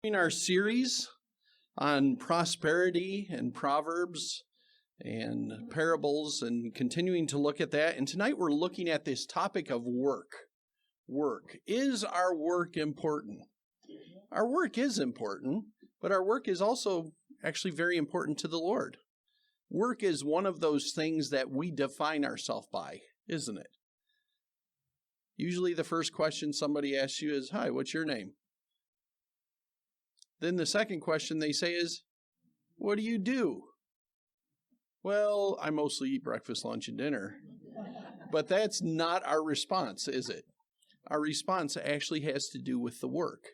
In our series on prosperity and Proverbs and parables and continuing to look at that. And tonight we're looking at this topic of work. Work. Is our work important? Our work is important, but our work is also actually very important to the Lord. Work is one of those things that we define ourselves by, isn't it? Usually the first question somebody asks you is, "Hi, what's your name?" Then the second question they say is, "What do you do?" Well, I mostly eat breakfast, lunch, and dinner. But that's not our response, is it? Our response actually has to do with the work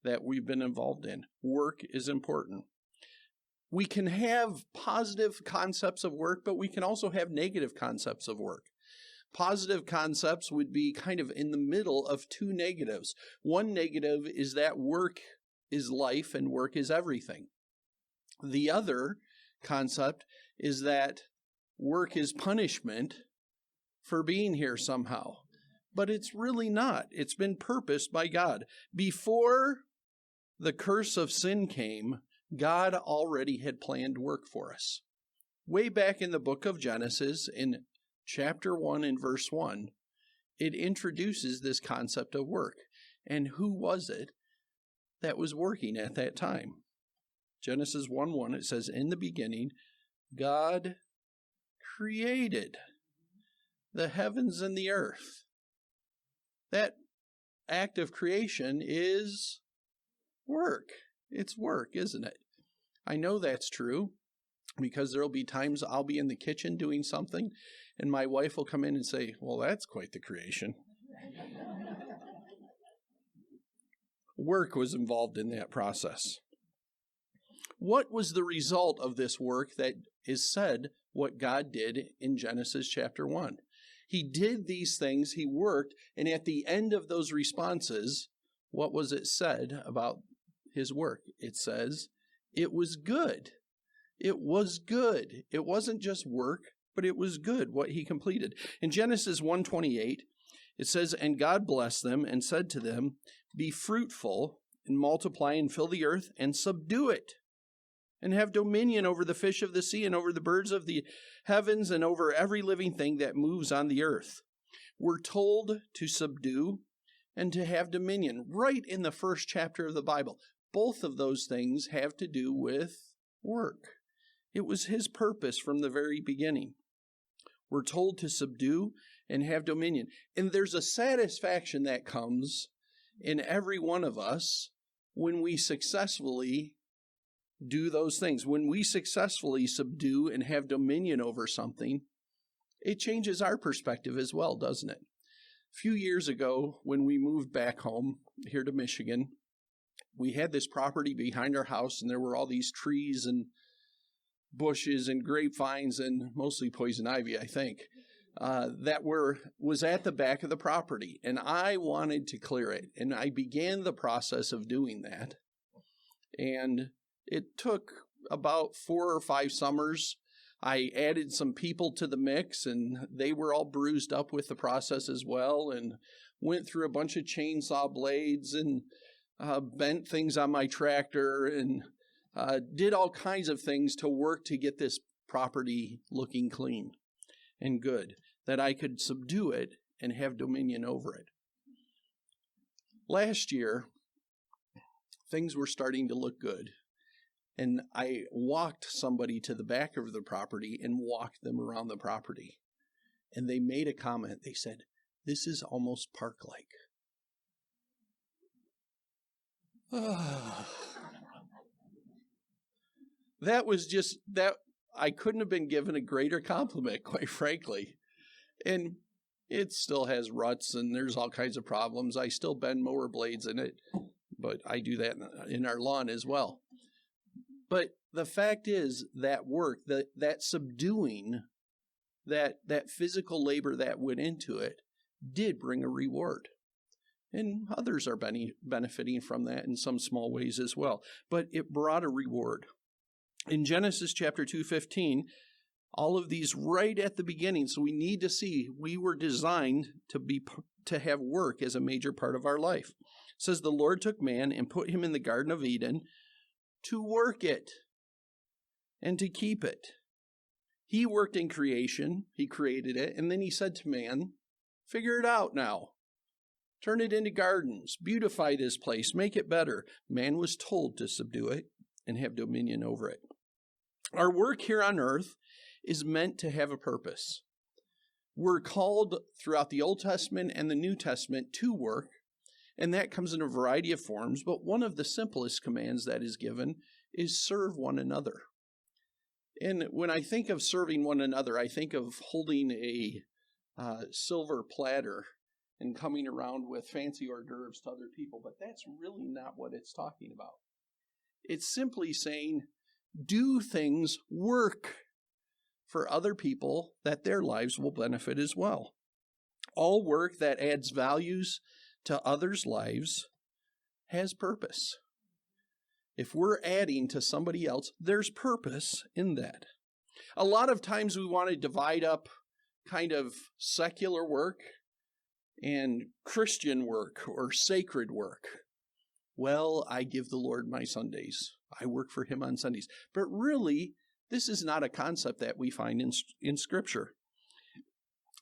that we've been involved in. Work is important. We can have positive concepts of work, but we can also have negative concepts of work. Positive concepts would be kind of in the middle of two negatives. One negative is that work is life and work is everything. The other concept is that work is punishment for being here somehow. But it's really not. It's been purposed by God. Before the curse of sin came, God already had planned work for us. Way back in the book of Genesis, in chapter 1 and verse 1, it introduces this concept of work. And who was it that was working at that time? Genesis 1:1, it says, "In the beginning, God created the heavens and the earth." That act of creation is work. It's work, isn't it? I know that's true because there'll be times I'll be in the kitchen doing something and my wife will come in and say, "Well, that's quite the creation." Work was involved in that process. What was the result of this work that is said what God did in Genesis chapter 1? He did these things, he worked, and at the end of those responses, what was it said about his work? It says, it was good. It was good. It wasn't just work, but it was good what he completed. In Genesis 1:28, it says, "And God blessed them and said to them, 'Be fruitful and multiply and fill the earth and subdue it, and have dominion over the fish of the sea and over the birds of the heavens and over every living thing that moves on the earth.'" We're told to subdue and to have dominion right in the first chapter of the Bible. Both of those things have to do with work. It was his purpose from the very beginning. We're told to subdue and have dominion. And there's a satisfaction that comes in every one of us when we successfully do those things. When we successfully subdue and have dominion over something, it changes our perspective as well, doesn't it? A few years ago, when we moved back home here to Michigan, we had this property behind our house, and there were all these trees and bushes and grapevines and mostly poison ivy, I think, that was at the back of the property. And I wanted to clear it, and I began the process of doing that. And it took about 4 or 5 summers. I added some people to the mix, and they were all bruised up with the process as well, and went through a bunch of chainsaw blades and bent things on my tractor and did all kinds of things to work to get this property looking clean and good, that I could subdue it and have dominion over it. Last year, things were starting to look good. And I walked somebody to the back of the property and walked them around the property. And they made a comment. They said, "This is almost park-like." That was just, that I couldn't have been given a greater compliment, quite frankly. And it still has ruts and there's all kinds of problems. I still bend mower blades in it, but I do that in our lawn as well. But the fact is that work, that subduing, that physical labor that went into it did bring a reward. And others are benefiting from that in some small ways as well. But it brought a reward. In Genesis chapter 2:15, all of these right at the beginning. So we need to see we were designed to have work as a major part of our life. says the Lord took man and put him in the Garden of Eden to work it and to keep it. He worked in creation. He created it. And then he said to man, figure it out now. Turn it into gardens. Beautify this place. Make it better. Man was told to subdue it and have dominion over it. Our work here on earth is meant to have a purpose. We're called throughout the Old Testament and the New Testament to work, and that comes in a variety of forms, but one of the simplest commands that is given is serve one another. And when I think of serving one another, I think of holding a silver platter and coming around with fancy hors d'oeuvres to other people, but that's really not what it's talking about. It's simply saying, do things, work for other people that their lives will benefit as well. All work that adds values to others' lives has purpose. If we're adding to somebody else, there's purpose in that. A lot of times we want to divide up kind of secular work and Christian work or sacred work. Well, I give the Lord my Sundays. I work for him on Sundays. But really, this is not a concept that we find in Scripture.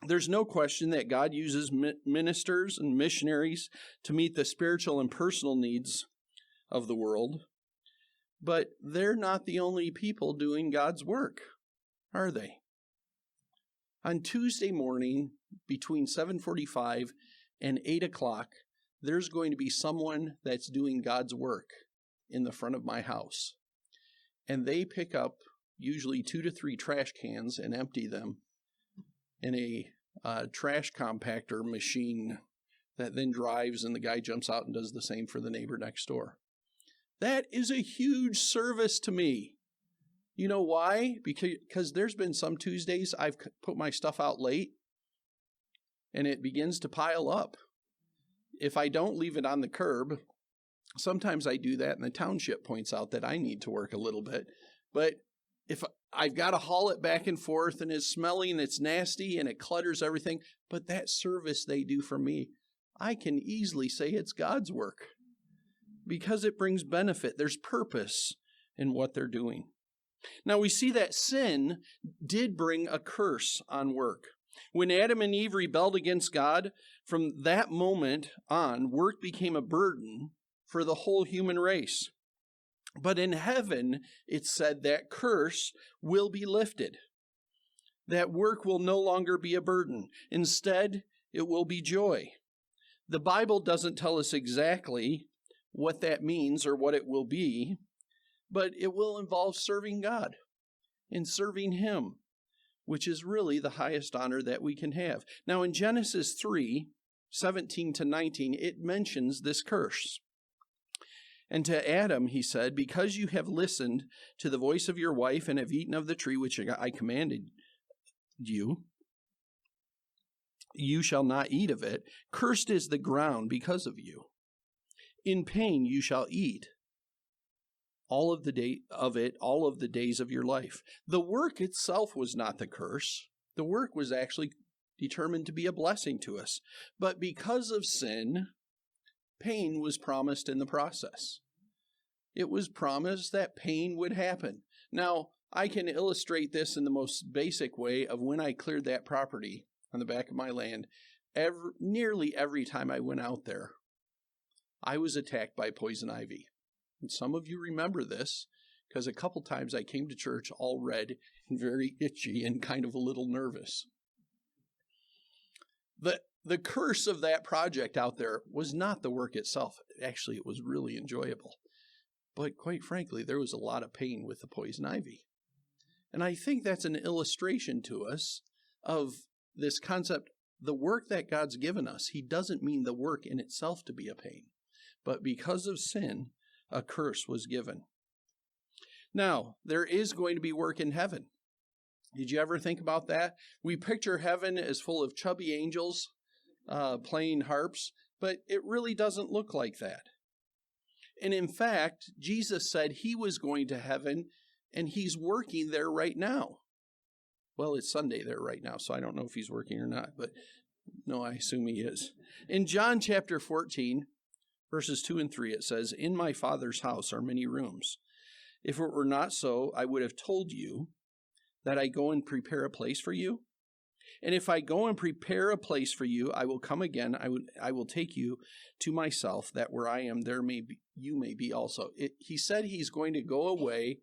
There's no question that God uses ministers and missionaries to meet the spiritual and personal needs of the world. But they're not the only people doing God's work, are they? On Tuesday morning, between 7:45 and 8 o'clock, there's going to be someone that's doing God's work in the front of my house. And they pick up usually 2 to 3 trash cans and empty them in a trash compactor machine that then drives, and the guy jumps out and does the same for the neighbor next door. That is a huge service to me. You know why? Because there's been some Tuesdays I've put my stuff out late and it begins to pile up. If I don't leave it on the curb, sometimes I do that and the township points out that I need to work a little bit. But if I've got to haul it back and forth and it's smelly and it's nasty and it clutters everything, but that service they do for me, I can easily say it's God's work because it brings benefit. There's purpose in what they're doing. Now we see that sin did bring a curse on work. When Adam and Eve rebelled against God, from that moment on, work became a burden for the whole human race. But in heaven, it's said that curse will be lifted. That work will no longer be a burden. Instead, it will be joy. The Bible doesn't tell us exactly what that means or what it will be, but it will involve serving God and serving Him, which is really the highest honor that we can have. Now in Genesis 3:17 to 19, it mentions this curse. And to Adam, he said, because you have listened to the voice of your wife and have eaten of the tree which I commanded you, you shall not eat of it. Cursed is the ground because of you. In pain you shall eat all of the days of your life. The work itself was not the curse. The work was actually determined to be a blessing to us. But because of sin, pain was promised in the process. It was promised that pain would happen. Now, I can illustrate this in the most basic way of when I cleared that property on the back of my land. Nearly every time I went out there, I was attacked by poison ivy. And some of you remember this because a couple times I came to church all red and very itchy and kind of a little nervous. The curse of that project out there was not the work itself. Actually, it was really enjoyable. But quite frankly, there was a lot of pain with the poison ivy. And I think that's an illustration to us of this concept. The work that God's given us, He doesn't mean the work in itself to be a pain. But because of sin, a curse was given. Now, there is going to be work in heaven. Did you ever think about that? We picture heaven as full of chubby angels playing harps, but it really doesn't look like that. And in fact, Jesus said He was going to heaven and He's working there right now. Well, it's Sunday there right now, so I don't know if He's working or not, but no, I assume He is. In John chapter 14, verses 2 and 3, it says, "In my Father's house are many rooms. If it were not so, I would have told you that I go and prepare a place for you. And if I go and prepare a place for you, I will come again. I will take you to myself, that where I am, you may be also." He said he's going to go away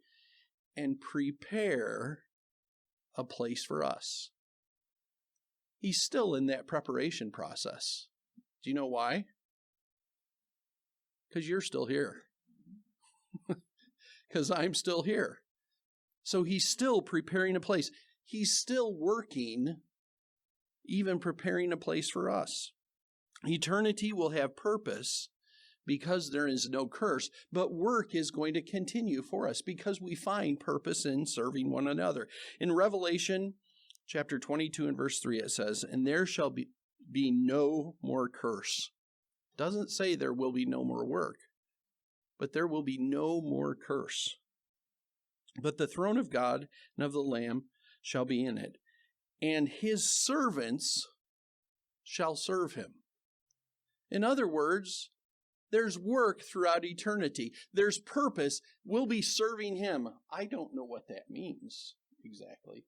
and prepare a place for us. He's still in that preparation process. Do you know why? Because you're still here. Because I'm still here. So he's still preparing a place. He's still working, even preparing a place for us. Eternity will have purpose because there is no curse, but work is going to continue for us because we find purpose in serving one another. In Revelation chapter 22 and verse 3, it says, "And there shall be no more curse." It doesn't say there will be no more work, but there will be no more curse. "But the throne of God and of the Lamb shall be in it, and his servants shall serve him." In other words, there's work throughout eternity. There's purpose. We'll be serving him. I don't know what that means exactly.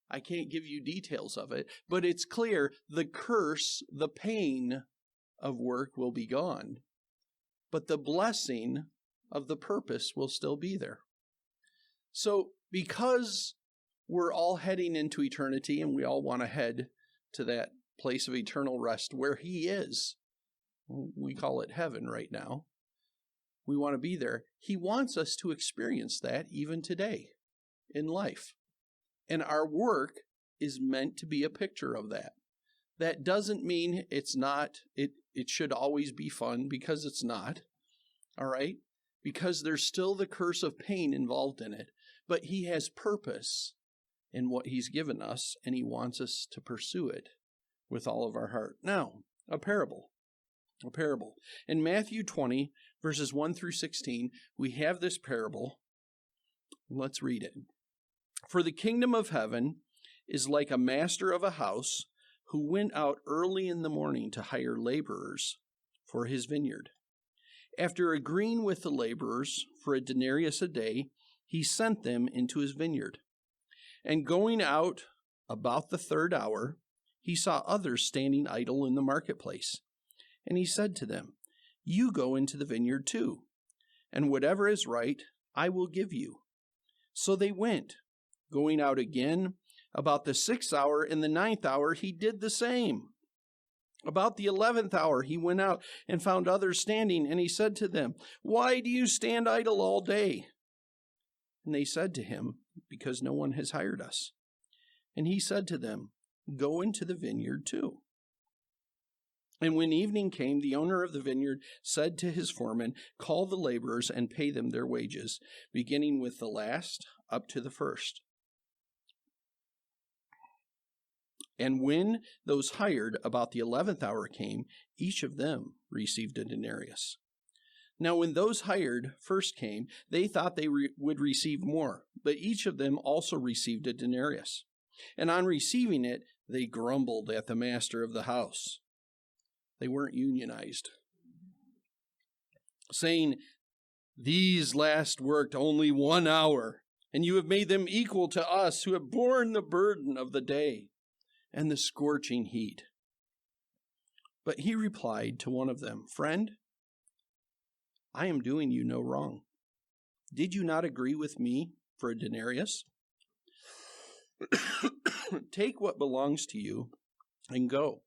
I can't give you details of it, but it's clear the curse, the pain of work will be gone, but the blessing of the purpose will still be there. So because we're all heading into eternity and we all want to head to that place of eternal rest where he is, we call it heaven right now. We want to be there. He wants us to experience that even today in life. And our work is meant to be a picture of that. That doesn't mean it's not, it should always be fun, because it's not. All right? Because there's still the curse of pain involved in it. But he has purpose in what he's given us, and he wants us to pursue it with all of our heart. Now, a parable. In Matthew 20, verses 1 through 16, we have this parable. Let's read it. "For the kingdom of heaven is like a master of a house who went out early in the morning to hire laborers for his vineyard. After agreeing with the laborers for a denarius a day, he sent them into his vineyard. And going out about the third hour, he saw others standing idle in the marketplace. And he said to them, 'You go into the vineyard too, and whatever is right I will give you.' So they went. Going out again about the 6th hour and the 9th hour, he did the same. About the 11th hour, he went out and found others standing, and he said to them, 'Why do you stand idle all day?' And they said to him, 'Because no one has hired us.' And he said to them, 'Go into the vineyard too.' And when evening came, the owner of the vineyard said to his foreman, 'Call the laborers and pay them their wages, beginning with the last up to the first.' And when those hired about the 11th hour came, each of them received a denarius. Now when those hired first came, they thought they would receive more, but each of them also received a denarius. And on receiving it, they grumbled at the master of the house." They weren't unionized. "Saying, 'These last worked only 1 hour, and you have made them equal to us who have borne the burden of the day and the scorching heat.' But he replied to one of them, 'Friend, I am doing you no wrong. Did you not agree with me for a denarius? Take what belongs to you and go.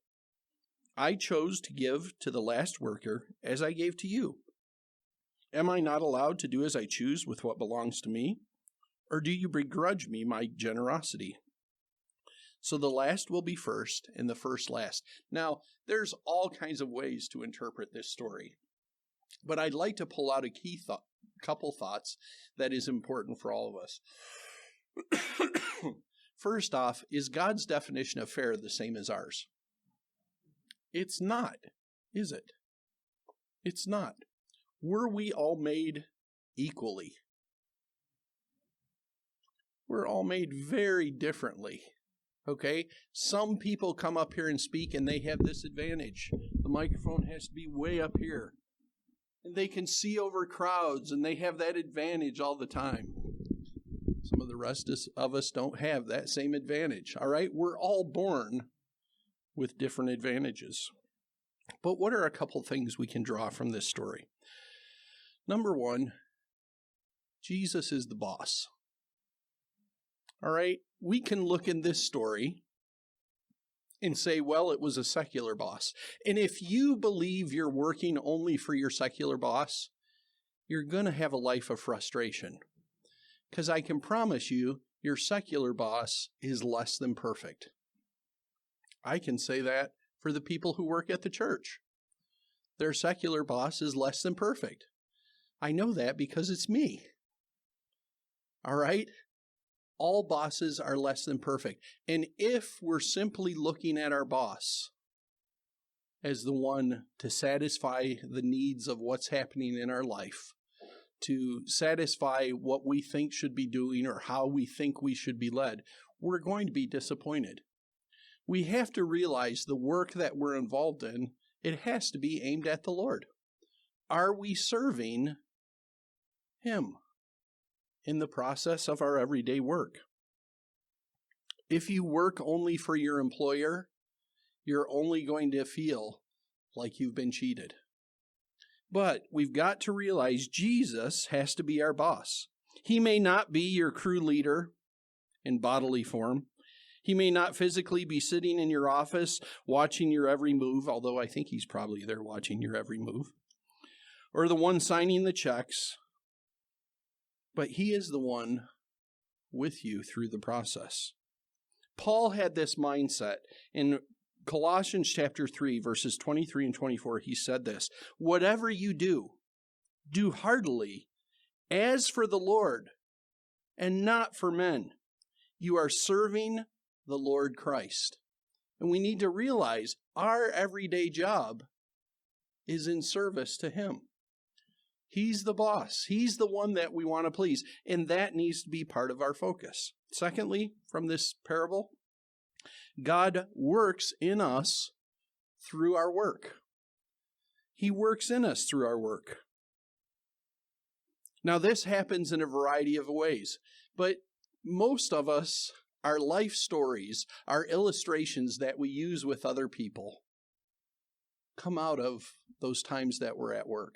I chose to give to the last worker as I gave to you. Am I not allowed to do as I choose with what belongs to me? Or do you begrudge me my generosity? So the last will be first, and the first last." Now, there's all kinds of ways to interpret this story, but I'd like to pull out a couple thoughts that is important for all of us. First off, is God's definition of fair the same as ours? It's not, is it? It's not. Were we all made equally? We're all made very differently. Okay? Some people come up here and speak and they have this advantage. The microphone has to be way up here. and they can see over crowds, and they have that advantage all the time. Some of the rest of us don't have that same advantage, all right? We're all born with different advantages. But what are a couple things we can draw from this story? Number one, Jesus is the boss. All right? We can look in this story and say, well, it was a secular boss. And if you believe you're working only for your secular boss, you're going to have a life of frustration. Because I can promise you, your secular boss is less than perfect. I can say that for the people who work at the church. Their secular boss is less than perfect. I know that because it's me. All right? All bosses are less than perfect. And if we're simply looking at our boss as the one to satisfy the needs of what's happening in our life, to satisfy what we think should be doing or how we think we should be led, we're going to be disappointed. We have to realize the work that we're involved in, it has to be aimed at the Lord. Are we serving Him in the process of our everyday work? If you work only for your employer, you're only going to feel like you've been cheated. But we've got to realize Jesus has to be our boss. He may not be your crew leader in bodily form. He may not physically be sitting in your office watching your every move, although I think he's probably there watching your every move, or the one signing the checks. But he is the one with you through the process. Paul had this mindset. In Colossians chapter 3, verses 23 and 24, he said this, "Whatever you do, do heartily, as for the Lord, and not for men. You are serving the Lord Christ." And we need to realize our everyday job is in service to Him. He's the boss. He's the one that we want to please. And that needs to be part of our focus. Secondly, from this parable, God works in us through our work. He works in us through our work. Now, this happens in a variety of ways, but most of us, our life stories, our illustrations that we use with other people come out of those times that we're at work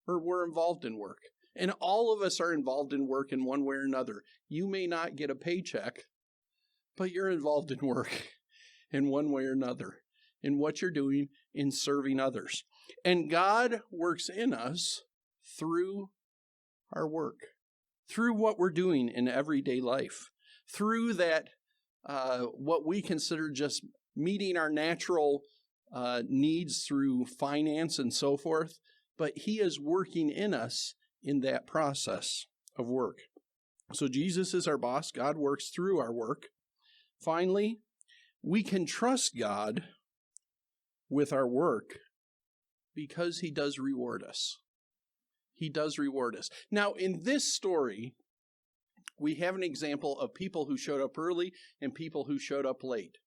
or we're involved in work. And all of us are involved in work in one way or another. You may not get a paycheck, but you're involved in work in one way or another, in what you're doing in serving others. And God works in us through our work, through what we're doing in everyday life, through that, what we consider just meeting our natural needs through finance and so forth. But He is working in us in that process of work. So Jesus is our boss. God works through our work. Finally, we can trust God with our work because He does reward us. He does reward us. Now, in this story, we have an example of people who showed up early and people who showed up late.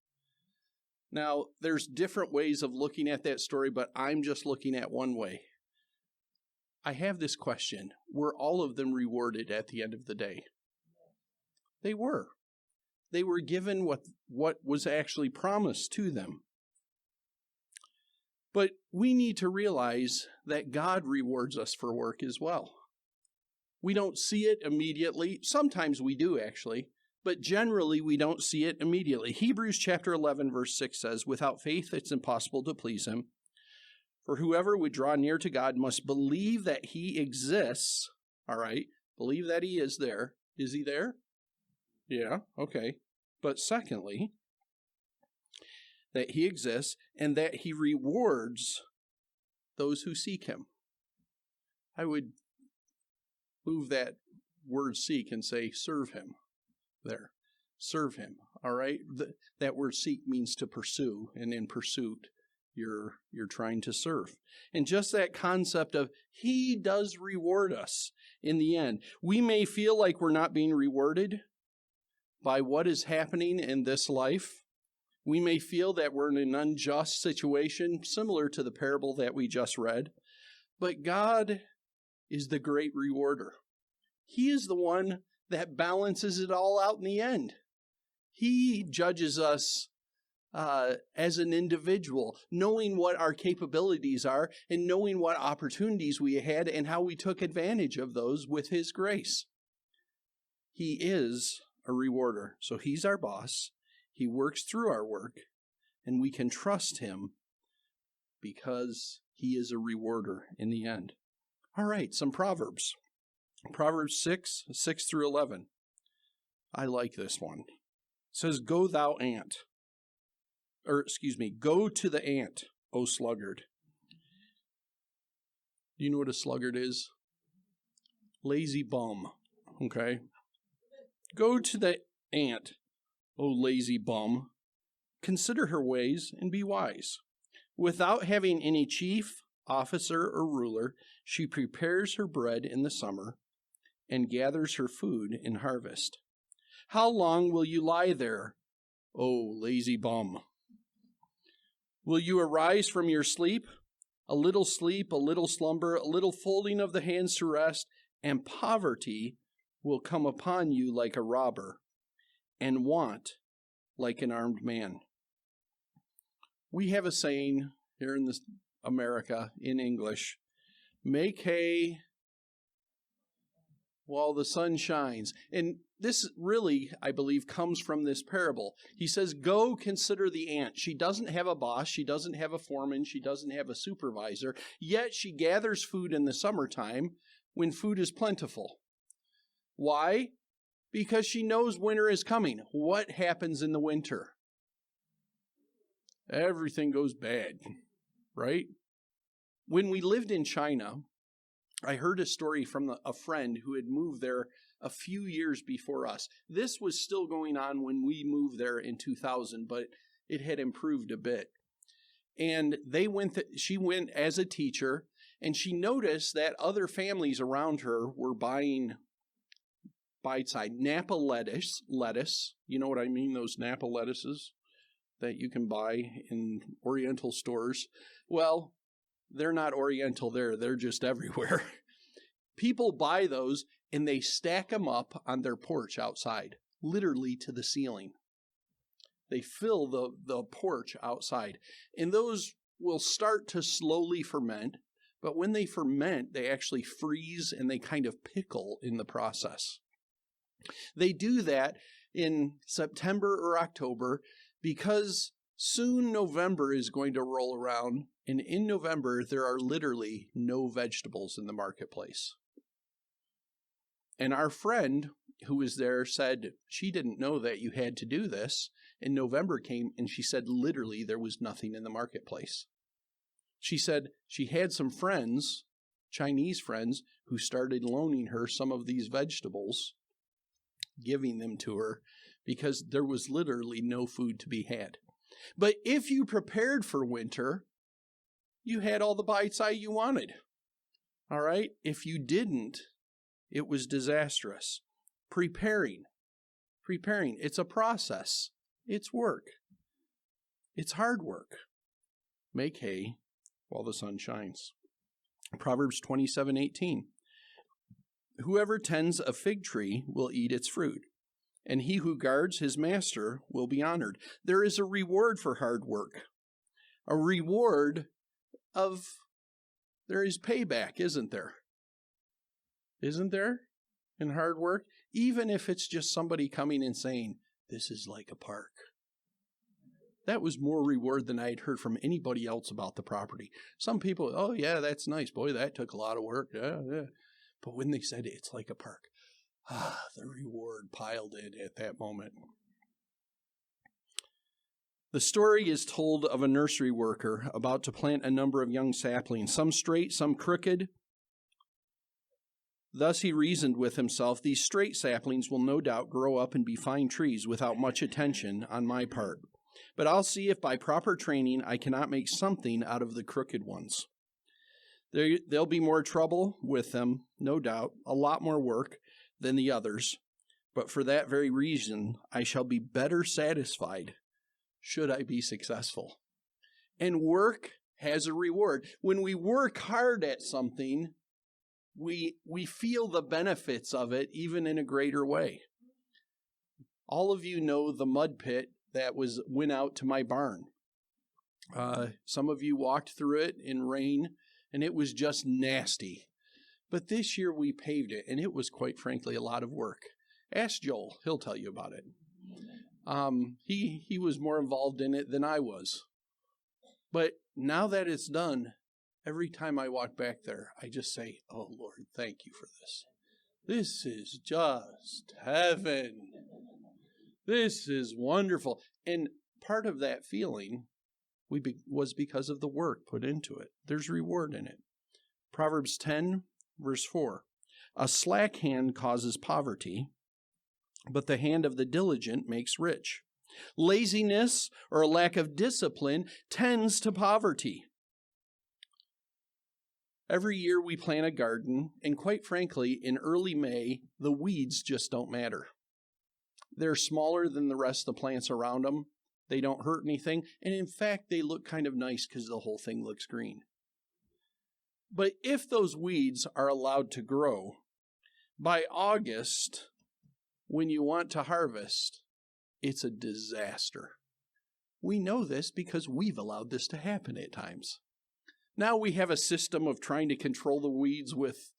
Now, there's different ways of looking at that story, but I'm just looking at one way. I have this question. Were all of them rewarded at the end of the day? They were. They were given what was actually promised to them. But we need to realize that God rewards us for work as well. We don't see it immediately. Sometimes we do, actually, but generally we don't see it immediately. Hebrews chapter 11, verse 6 says, "Without faith it's impossible to please Him. For whoever would draw near to God must believe that He exists." All right, believe that He is there. Is He there? Yeah, okay. But secondly, that He exists and that He rewards those who seek Him. I would move that word seek and say serve Him there. Serve Him, all right? That word seek means to pursue, and in pursuit, you're trying to serve. And just that concept of He does reward us in the end. We may feel like we're not being rewarded by what is happening in this life. We may feel that we're in an unjust situation, similar to the parable that we just read. But God is the great rewarder. He is the one that balances it all out in the end. He judges us as an individual, knowing what our capabilities are and knowing what opportunities we had and how we took advantage of those with His grace. He is a rewarder. So He's our boss. He works through our work, and we can trust Him because He is a rewarder in the end. All right, some Proverbs. Proverbs 6 through 11. I like this one. It says, go to the ant, O sluggard. Do you know what a sluggard is? Lazy bum, okay? Go to the ant, O lazy bum. Consider her ways and be wise. Without having any chief, officer, or ruler, she prepares her bread in the summer and gathers her food in harvest. How long will you lie there, O lazy bum? Will you arise from your sleep? A little slumber, a little folding of the hands to rest, and poverty will come upon you like a robber, and want like an armed man. We have a saying here in America, in English, make hay while the sun shines. And this really, I believe, comes from this parable. He says, go consider the ant. She doesn't have a boss. She doesn't have a foreman. She doesn't have a supervisor. Yet she gathers food in the summertime when food is plentiful. Why? Because she knows winter is coming. What happens in the winter? Everything goes bad, right? When we lived in China, I heard a story from a friend who had moved there a few years before us. This was still going on when we moved there in 2000, but it had improved a bit. And she went as a teacher, and she noticed that other families around her were buying bite-sized Napa lettuce. You know what I mean? Those Napa lettuces that you can buy in Oriental stores. Well, they're not Oriental there. They're just everywhere. People buy those and they stack them up on their porch outside, literally to the ceiling. They fill the porch outside. And those will start to slowly ferment. But when they ferment, they actually freeze and they kind of pickle in the process. They do that in September or October because soon November is going to roll around, and in November there are literally no vegetables in the marketplace. And our friend who was there said she didn't know that you had to do this, and November came and she said literally there was nothing in the marketplace. She said she had some friends, Chinese friends, who started loaning her some of these vegetables, giving them to her, because there was literally no food to be had. But if you prepared for winter, you had all the bite-size you wanted. All right? If you didn't, it was disastrous. Preparing. It's a process. It's work. It's hard work. Make hay while the sun shines. Proverbs 27:18. Whoever tends a fig tree will eat its fruit, and he who guards his master will be honored. There is a reward for hard work. A reward there is payback, isn't there? Isn't there? In hard work? Even if it's just somebody coming and saying, this is like a park. That was more reward than I had heard from anybody else about the property. Some people, oh yeah, that's nice. Boy, that took a lot of work. Yeah. But when they said it's like a park, the reward piled in at that moment. The story is told of a nursery worker about to plant a number of young saplings, some straight, some crooked. Thus he reasoned with himself, these straight saplings will no doubt grow up and be fine trees without much attention on my part. But I'll see if by proper training I cannot make something out of the crooked ones. There'll be more trouble with them, no doubt, a lot more work than the others, but for that very reason I shall be better satisfied should I be successful. And work has a reward. When we work hard at something, we feel the benefits of it even in a greater way. All of you know the mud pit that went out to my barn. Some of you walked through it in rain, and it was just nasty. But this year we paved it, and it was, quite frankly, a lot of work. Ask Joel. He'll tell you about it. He was more involved in it than I was. But now that it's done, every time I walk back there, I just say, oh, Lord, thank you for this. This is just heaven. This is wonderful. And part of that feeling was because of the work put into it. There's reward in it. Proverbs 10, verse 4. A slack hand causes poverty, but the hand of the diligent makes rich. Laziness or a lack of discipline tends to poverty. Every year we plant a garden, and quite frankly, in early May, the weeds just don't matter. They're smaller than the rest of the plants around them. They don't hurt anything. And in fact, they look kind of nice because the whole thing looks green. But if those weeds are allowed to grow, by August, when you want to harvest, it's a disaster. We know this because we've allowed this to happen at times. Now we have a system of trying to control the weeds with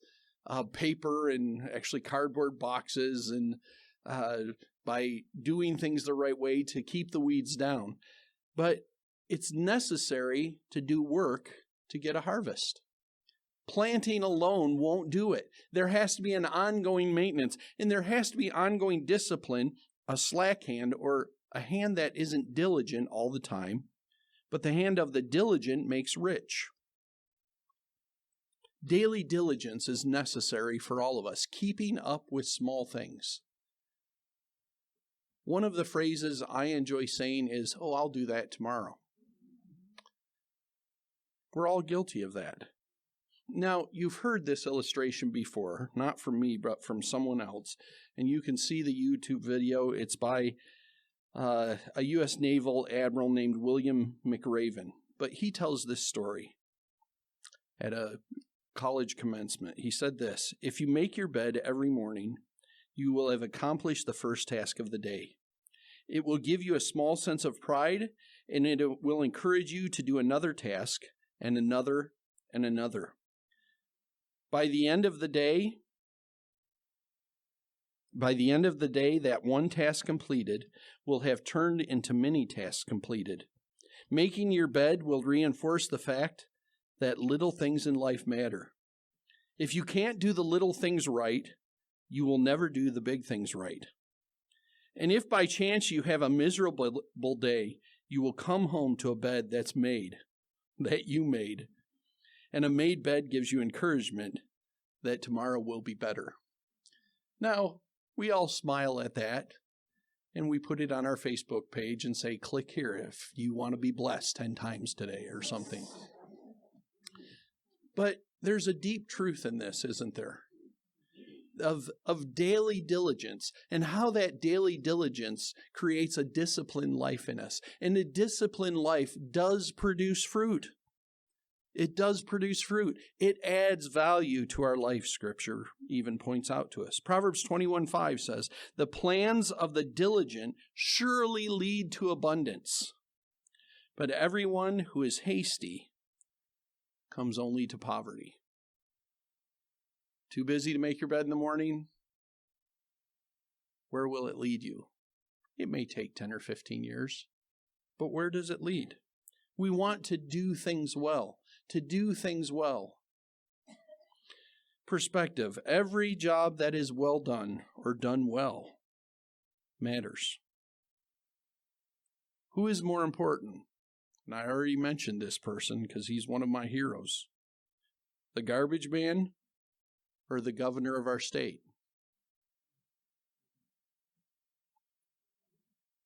paper and actually cardboard boxes and by doing things the right way to keep the weeds down. But it's necessary to do work to get a harvest. Planting alone won't do it. There has to be an ongoing maintenance, and there has to be ongoing discipline, a slack hand or a hand that isn't diligent all the time, but the hand of the diligent makes rich. Daily diligence is necessary for all of us, keeping up with small things. One of the phrases I enjoy saying is, oh, I'll do that tomorrow. We're all guilty of that. Now, you've heard this illustration before, not from me, but from someone else. And you can see the YouTube video. It's by a U.S. Naval Admiral named William McRaven. But he tells this story at a college commencement. He said this: if you make your bed every morning, you will have accomplished the first task of the day. It will give you a small sense of pride, and it will encourage you to do another task and another and another. By the end of the day, that one task completed will have turned into many tasks completed. Making your bed will reinforce the fact that little things in life matter. If you can't do the little things right, you will never do the big things right. And if by chance you have a miserable day, you will come home to a bed that you made. And a made bed gives you encouragement that tomorrow will be better. Now, we all smile at that, and we put it on our Facebook page and say, click here if you want to be blessed 10 times today or something. But there's a deep truth in this, isn't there? Of daily diligence and how that daily diligence creates a disciplined life in us. And a disciplined life does produce fruit. It does produce fruit. It adds value to our life, Scripture even points out to us. Proverbs 21:5 says, the plans of the diligent surely lead to abundance, but everyone who is hasty comes only to poverty. Too busy to make your bed in the morning? Where will it lead you? It may take 10 or 15 years, but where does it lead? We want to do things well. To do things well. Perspective. Every job that is well done or done well matters. Who is more important? And I already mentioned this person because he's one of my heroes. The garbage man or the governor of our state?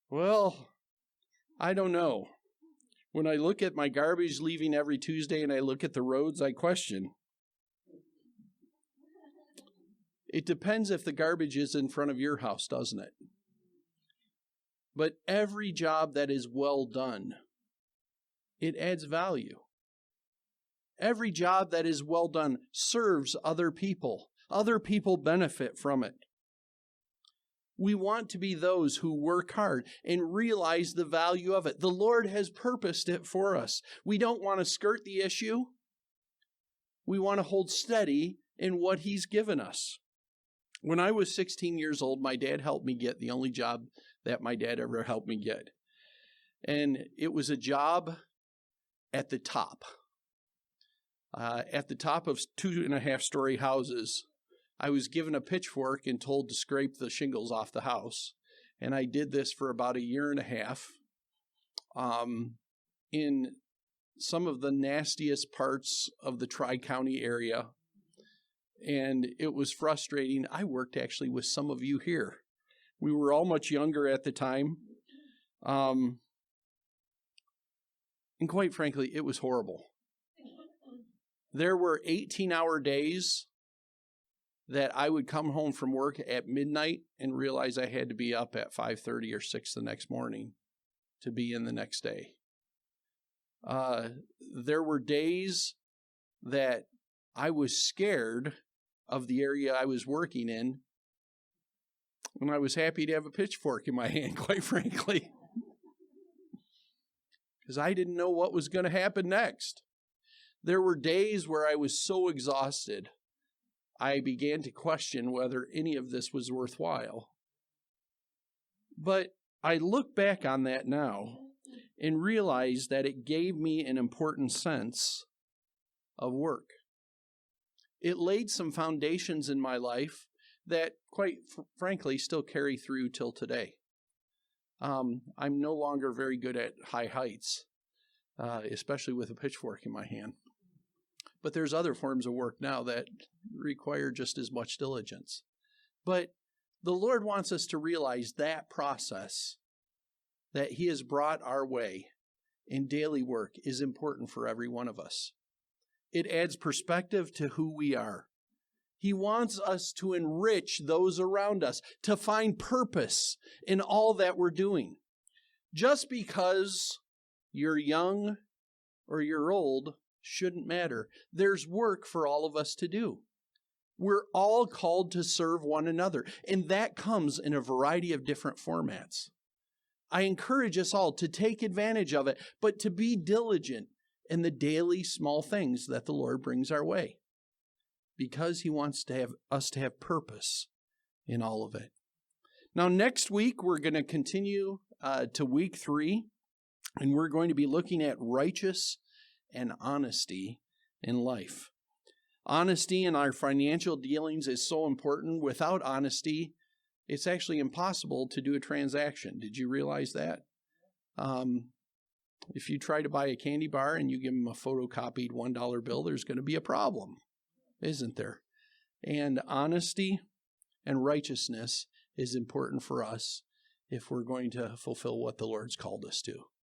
Well, I don't know. When I look at my garbage leaving every Tuesday and I look at the roads, I question. It depends if the garbage is in front of your house, doesn't it? But every job that is well done, it adds value. Every job that is well done serves other people. Other people benefit from it. We want to be those who work hard and realize the value of it. The Lord has purposed it for us. We don't want to skirt the issue. We want to hold steady in what He's given us. When I was 16 years old, my dad helped me get the only job that my dad ever helped me get. And it was a job at the top. At the top of 2.5-story houses. I was given a pitchfork and told to scrape the shingles off the house. And I did this for about 1.5 years in some of the nastiest parts of the Tri-County area. And it was frustrating. I worked actually with some of you here. We were all much younger at the time. And quite frankly, it was horrible. There were 18-hour days that I would come home from work at midnight and realize I had to be up at 5:30 or 6 the next morning to be in the next day. There were days that I was scared of the area I was working in, and I was happy to have a pitchfork in my hand, quite frankly, because I didn't know what was going to happen next. There were days where I was so exhausted, I began to question whether any of this was worthwhile. But I look back on that now and realize that it gave me an important sense of work. It laid some foundations in my life that, quite frankly, still carry through till today. I'm no longer very good at high heights, especially with a pitchfork in my hand. But there's other forms of work now that require just as much diligence. But the Lord wants us to realize that process that He has brought our way in daily work is important for every one of us. It adds perspective to who we are. He wants us to enrich those around us, to find purpose in all that we're doing. Just because you're young or you're old shouldn't matter. There's work for all of us to do. We're all called to serve one another, and that comes in a variety of different formats. I encourage us all to take advantage of it, but to be diligent in the daily small things that the Lord brings our way, because He wants to have us to have purpose in all of it. Now, next week, we're going to continue to week 3, and we're going to be looking at righteous and honesty in life. Honesty in our financial dealings is so important. Without honesty, it's actually impossible to do a transaction. Did you realize that? If you try to buy a candy bar and you give them a photocopied $1 bill, there's going to be a problem, isn't there? And honesty and righteousness is important for us if we're going to fulfill what the Lord's called us to.